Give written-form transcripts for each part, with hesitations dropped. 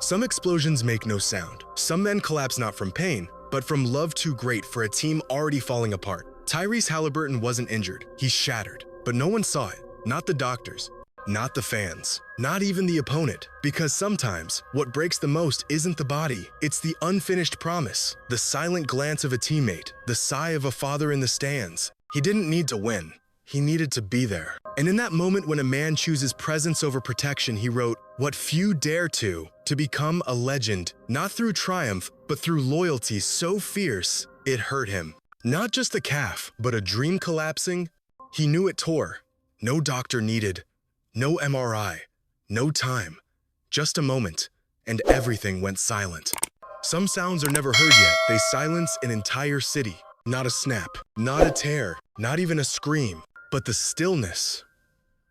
Some explosions make no sound. Some men collapse not from pain, but from love too great for a team already falling apart. Tyrese Haliburton wasn't injured. He shattered. But no one saw it. Not the doctors. Not the fans. Not even the opponent. Because sometimes, what breaks the most isn't the body. It's the unfinished promise. The silent glance of a teammate. The sigh of a father in the stands. He didn't need to win. He needed to be there. And in that moment when a man chooses presence over protection, he wrote, "What few dare to become a legend, not through triumph, but through loyalty so fierce, it hurt him." Not just a calf, but a dream collapsing. He knew it tore. No doctor needed. No MRI. No time. Just a moment, and everything went silent. Some sounds are never heard yet. They silence an entire city. Not a snap, not a tear, not even a scream, but the stillness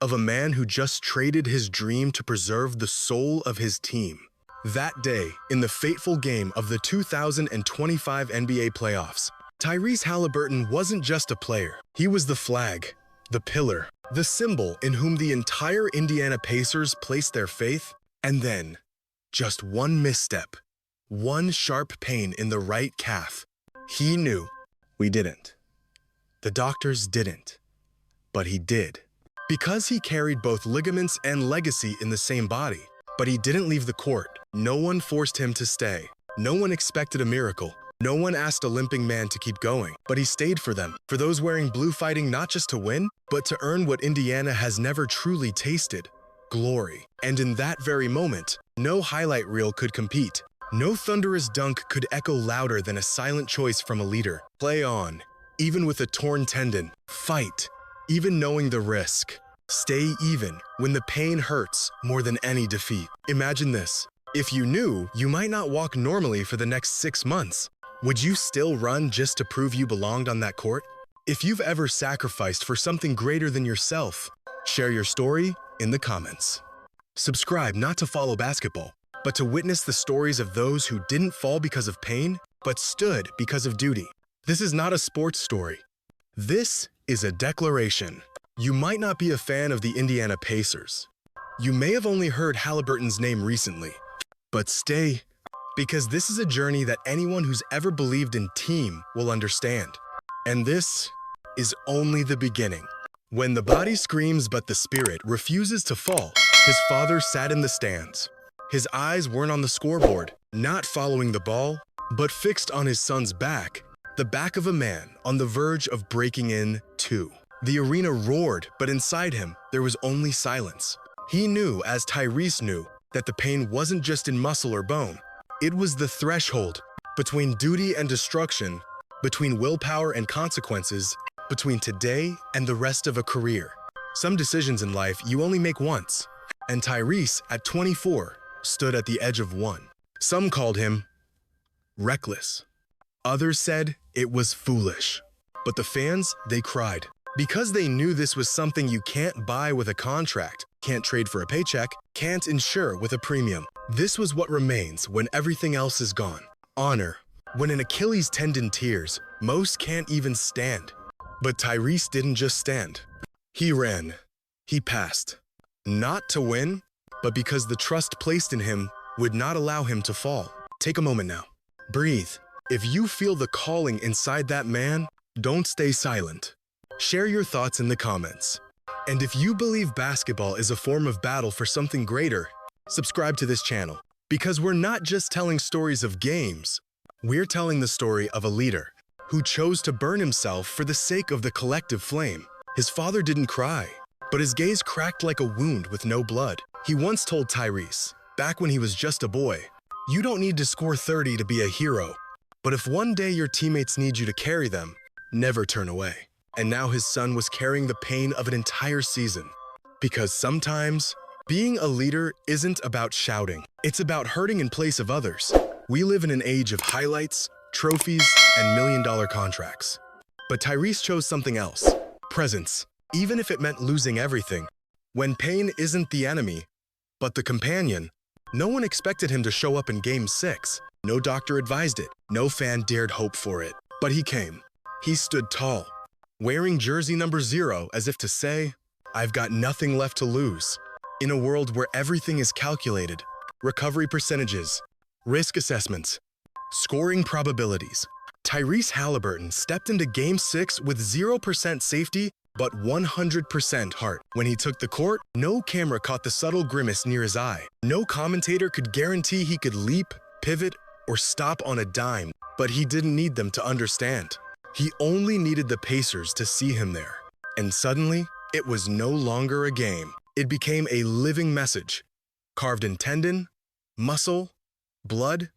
of a man who just traded his dream to preserve the soul of his team. That day, in the fateful game of the 2025 NBA playoffs, Tyrese Haliburton wasn't just a player. He was the flag, the pillar, the symbol in whom the entire Indiana Pacers placed their faith. And then, just one misstep, one sharp pain in the right calf. He knew. We didn't. The doctors didn't. But he did. Because he carried both ligaments and legacy in the same body. But he didn't leave the court. No one forced him to stay. No one expected a miracle. No one asked a limping man to keep going. But he stayed for them. For those wearing blue, fighting not just to win, but to earn what Indiana has never truly tasted: glory. And in that very moment, no highlight reel could compete. No thunderous dunk could echo louder than a silent choice from a leader. Play on, even with a torn tendon. Fight, even knowing the risk. Stay even when the pain hurts more than any defeat. Imagine this. If you knew you might not walk normally for the next 6 months, would you still run just to prove you belonged on that court? If you've ever sacrificed for something greater than yourself, share your story in the comments. Subscribe not to follow basketball, but to witness the stories of those who didn't fall because of pain, but stood because of duty. This is not a sports story. This is a declaration. You might not be a fan of the Indiana Pacers. You may have only heard Haliburton's name recently, but stay, because this is a journey that anyone who's ever believed in team will understand. And this is only the beginning. When the body screams but the spirit refuses to fall, his father sat in the stands. His eyes weren't on the scoreboard, not following the ball, but fixed on his son's back, the back of a man on the verge of breaking in too. The arena roared, but inside him, there was only silence. He knew, as Tyrese knew, that the pain wasn't just in muscle or bone. It was the threshold between duty and destruction, between willpower and consequences, between today and the rest of a career. Some decisions in life you only make once, and Tyrese, at 24, stood at the edge of one. Some called him reckless. Others said it was foolish. But the fans, they cried. Because they knew this was something you can't buy with a contract, can't trade for a paycheck, can't insure with a premium. This was what remains when everything else is gone. Honor. When an Achilles tendon tears, most can't even stand. But Tyrese didn't just stand. He ran. He passed. Not to win, but because the trust placed in him would not allow him to fall. Take a moment now. Breathe. If you feel the calling inside that man, don't stay silent. Share your thoughts in the comments. And if you believe basketball is a form of battle for something greater, subscribe to this channel. Because we're not just telling stories of games, we're telling the story of a leader who chose to burn himself for the sake of the collective flame. His father didn't cry, but his gaze cracked like a wound with no blood. He once told Tyrese, back when he was just a boy, "You don't need to score 30 to be a hero. But if one day your teammates need you to carry them, never turn away." And now his son was carrying the pain of an entire season. Because sometimes, being a leader isn't about shouting. It's about hurting in place of others. We live in an age of highlights, trophies, and million-dollar contracts. But Tyrese chose something else. Presence, even if it meant losing everything. When pain isn't the enemy, but the companion, no one expected him to show up in Game 6. No doctor advised it. No fan dared hope for it. But he came. He stood tall, wearing jersey number 0 as if to say, "I've got nothing left to lose." In a world where everything is calculated, recovery percentages, risk assessments, scoring probabilities. Tyrese Haliburton stepped into Game 6 with 0% safety but 100% heart. When he took the court, no camera caught the subtle grimace near his eye. No commentator could guarantee he could leap, pivot, or stop on a dime, but he didn't need them to understand. He only needed the Pacers to see him there. And suddenly, it was no longer a game. It became a living message, carved in tendon, muscle, blood,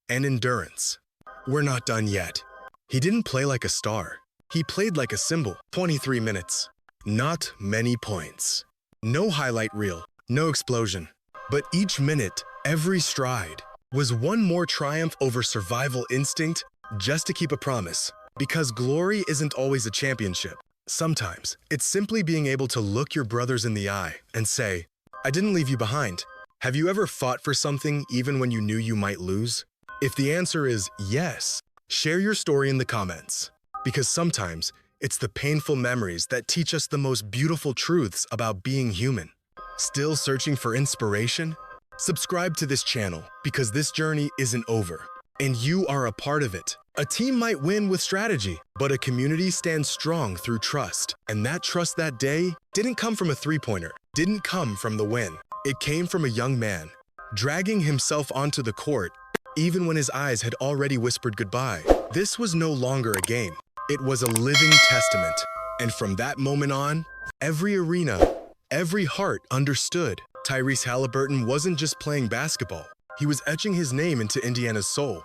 and endurance. We're not done yet. He didn't play like a star. He played like a symbol. 23 minutes. Not many points. No highlight reel, no explosion. But each minute, every stride, was one more triumph over survival instinct just to keep a promise. Because glory isn't always a championship. Sometimes, it's simply being able to look your brothers in the eye and say, I didn't leave you behind. Have you ever fought for something even when you knew you might lose? If the answer is yes, share your story in the comments. Because sometimes, it's the painful memories that teach us the most beautiful truths about being human. Still searching for inspiration? Subscribe to this channel because this journey isn't over, and you are a part of it. A team might win with strategy, but a community stands strong through trust. And that trust that day didn't come from a three-pointer, didn't come from the win. It came from a young man, dragging himself onto the court, even when his eyes had already whispered goodbye. This was no longer a game. It was a living testament. And from that moment on, every arena, every heart understood. Tyrese Haliburton wasn't just playing basketball. He was etching his name into Indiana's soul.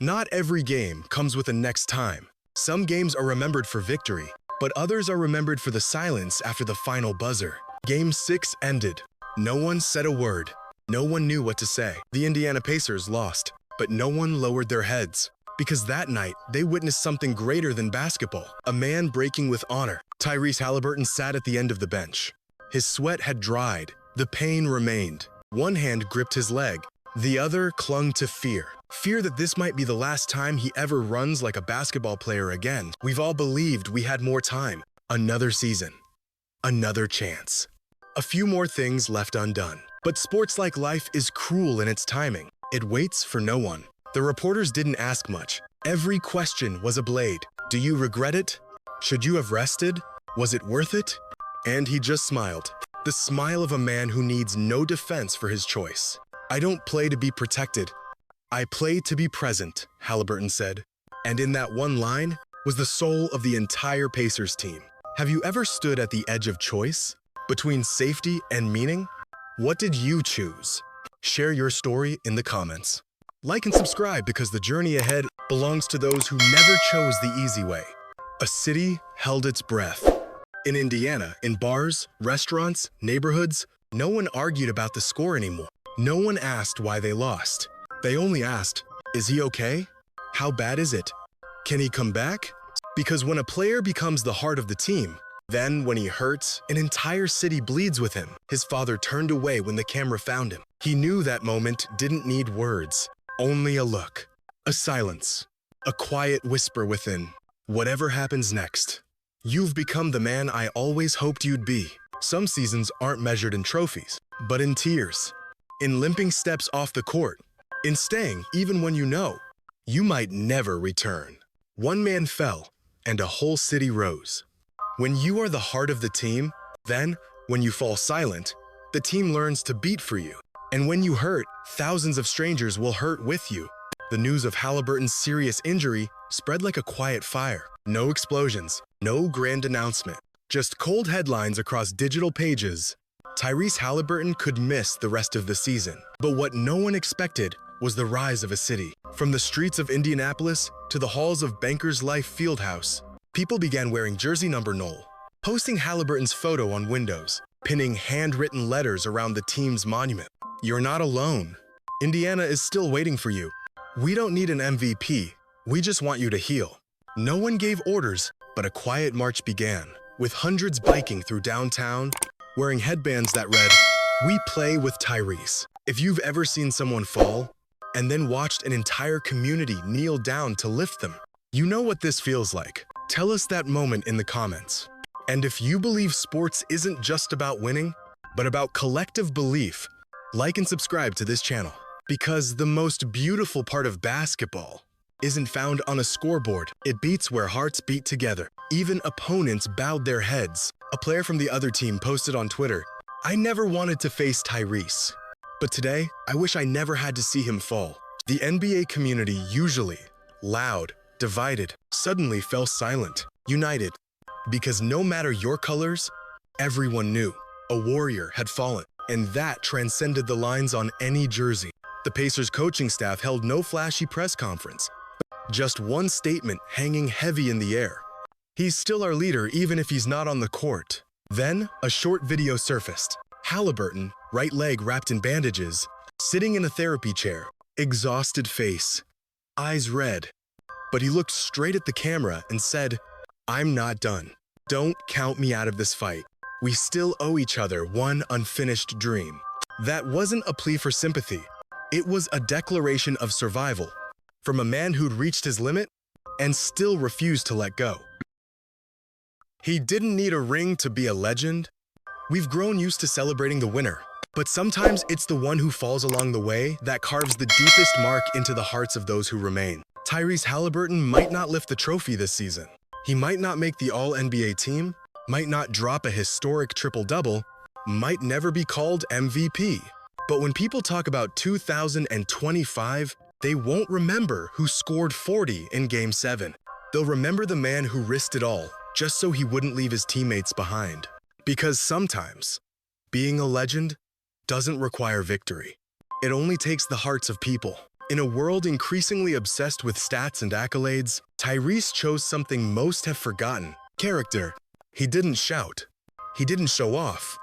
Not every game comes with a next time. Some games are remembered for victory, but others are remembered for the silence after the final buzzer. Game 6 ended. No one said a word. No one knew what to say. The Indiana Pacers lost, but no one lowered their heads. Because that night, they witnessed something greater than basketball. A man breaking with honor. Tyrese Haliburton sat at the end of the bench. His sweat had dried. The pain remained. One hand gripped his leg. The other clung to fear. Fear that this might be the last time he ever runs like a basketball player again. We've all believed we had more time. Another season. Another chance. A few more things left undone. But sports like life is cruel in its timing. It waits for no one. The reporters didn't ask much. Every question was a blade. Do you regret it? Should you have rested? Was it worth it? And he just smiled. The smile of a man who needs no defense for his choice. I don't play to be protected. I play to be present, Haliburton said. And in that one line was the soul of the entire Pacers team. Have you ever stood at the edge of choice? Between safety and meaning? What did you choose? Share your story in the comments. Like and subscribe because the journey ahead belongs to those who never chose the easy way. A city held its breath. In Indiana, in bars, restaurants, neighborhoods, no one argued about the score anymore. No one asked why they lost. They only asked, is he okay? How bad is it? Can he come back? Because when a player becomes the heart of the team, then when he hurts, an entire city bleeds with him. His father turned away when the camera found him. He knew that moment didn't need words, only a look, a silence, a quiet whisper within. Whatever happens next, you've become the man I always hoped you'd be. Some seasons aren't measured in trophies, but in tears, in limping steps off the court, in staying even when you know you might never return. One man fell, and a whole city rose. When you are the heart of the team, then, when you fall silent, the team learns to beat for you. And when you hurt, thousands of strangers will hurt with you. The news of Haliburton's serious injury spread like a quiet fire. No explosions, no grand announcement, just cold headlines across digital pages. Tyrese Haliburton could miss the rest of the season. But what no one expected was the rise of a city. From the streets of Indianapolis to the halls of Bankers Life Fieldhouse, people began wearing jersey number 0, posting Haliburton's photo on windows, pinning handwritten letters around the team's monument. You're not alone. Indiana is still waiting for you. We don't need an MVP. We just want you to heal. No one gave orders, but a quiet march began, with hundreds biking through downtown, wearing headbands that read, "We play with Tyrese." If you've ever seen someone fall, and then watched an entire community kneel down to lift them, you know what this feels like. Tell us that moment in the comments. And if you believe sports isn't just about winning, but about collective belief, Like and subscribe to this channel, because the most beautiful part of basketball isn't found on a scoreboard. It beats where hearts beat together. Even opponents bowed their heads. A player from the other team posted on Twitter, "I never wanted to face Tyrese, but today, I wish I never had to see him fall." The NBA community, usually loud, divided, suddenly fell silent, united, because no matter your colors, everyone knew a warrior had fallen, and that transcended the lines on any jersey. The Pacers coaching staff held no flashy press conference, just one statement hanging heavy in the air. "He's still our leader even if he's not on the court." Then, a short video surfaced. Haliburton, right leg wrapped in bandages, sitting in a therapy chair, exhausted face, eyes red. But he looked straight at the camera and said, "I'm not done. Don't count me out of this fight. We still owe each other one unfinished dream." That wasn't a plea for sympathy. It was a declaration of survival from a man who'd reached his limit and still refused to let go. He didn't need a ring to be a legend. We've grown used to celebrating the winner, but sometimes it's the one who falls along the way that carves the deepest mark into the hearts of those who remain. Tyrese Haliburton might not lift the trophy this season. He might not make the All-NBA team, might not drop a historic triple-double, might never be called MVP. But when people talk about 2025, they won't remember who scored 40 in Game 7. They'll remember the man who risked it all just so he wouldn't leave his teammates behind. Because sometimes, being a legend doesn't require victory. It only takes the hearts of people. In a world increasingly obsessed with stats and accolades, Tyrese chose something most have forgotten: character. He didn't shout. He didn't show off.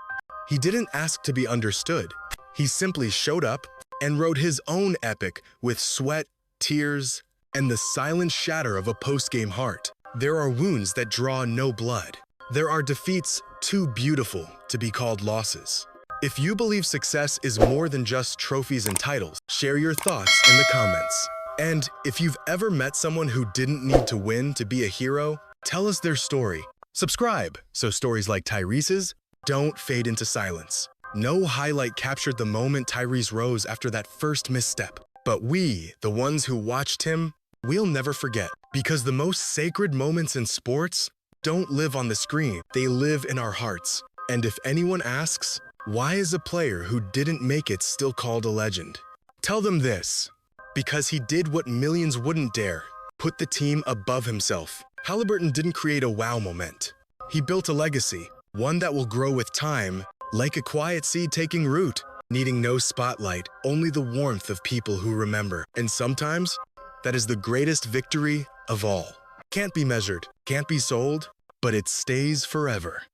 He didn't ask to be understood. He simply showed up and wrote his own epic with sweat, tears, and the silent shatter of a post-game heart. There are wounds that draw no blood. There are defeats too beautiful to be called losses. If you believe success is more than just trophies and titles, share your thoughts in the comments. And if you've ever met someone who didn't need to win to be a hero, tell us their story. Subscribe so stories like Tyrese's don't fade into silence. No highlight captured the moment Tyrese rose after that first misstep. But we, the ones who watched him, we'll never forget. Because the most sacred moments in sports don't live on the screen, they live in our hearts. And if anyone asks, why is a player who didn't make it still called a legend? Tell them this: because he did what millions wouldn't dare, put the team above himself. Haliburton didn't create a wow moment. He built a legacy, one that will grow with time, like a quiet seed taking root, needing no spotlight, only the warmth of people who remember. And sometimes, that is the greatest victory of all. Can't be measured, can't be sold, but it stays forever.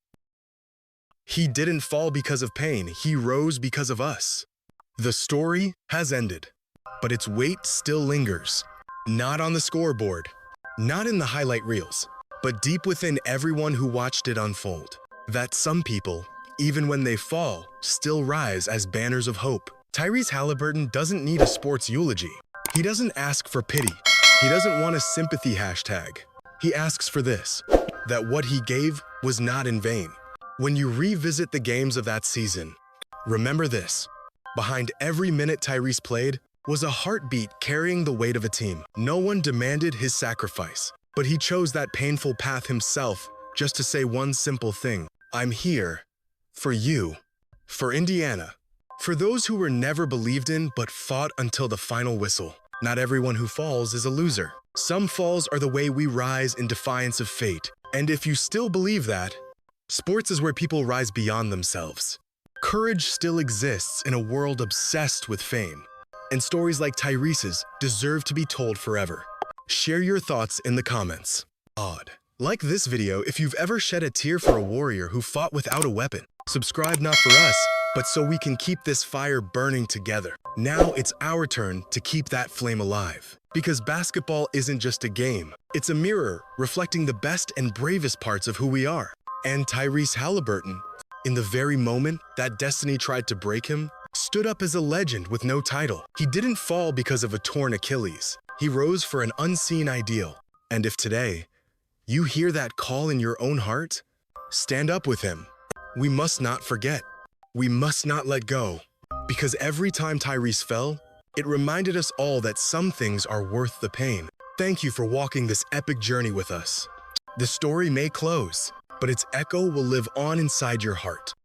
He didn't fall because of pain, he rose because of us. The story has ended, but its weight still lingers. Not on the scoreboard, not in the highlight reels, but deep within everyone who watched it unfold. That some people, even when they fall, still rise as banners of hope. Tyrese Haliburton doesn't need a sports eulogy. He doesn't ask for pity. He doesn't want a sympathy hashtag. He asks for this: that what he gave was not in vain. When you revisit the games of that season, remember this: behind every minute Tyrese played was a heartbeat carrying the weight of a team. No one demanded his sacrifice, but he chose that painful path himself just to say one simple thing: I'm here for you, for Indiana, for those who were never believed in but fought until the final whistle. Not everyone who falls is a loser. Some falls are the way we rise in defiance of fate. And if you still believe that, sports is where people rise beyond themselves. Courage still exists in a world obsessed with fame. And stories like Tyrese's deserve to be told forever. Share your thoughts in the comments. Like this video if you've ever shed a tear for a warrior who fought without a weapon. Subscribe not for us, but so we can keep this fire burning together. Now it's our turn to keep that flame alive. Because basketball isn't just a game. It's a mirror reflecting the best and bravest parts of who we are. And Tyrese Haliburton, in the very moment that destiny tried to break him, stood up as a legend with no title. He didn't fall because of a torn Achilles. He rose for an unseen ideal. And if today, you hear that call in your own heart, stand up with him. We must not forget. We must not let go. Because every time Tyrese fell, it reminded us all that some things are worth the pain. Thank you for walking this epic journey with us. The story may close, but its echo will live on inside your heart.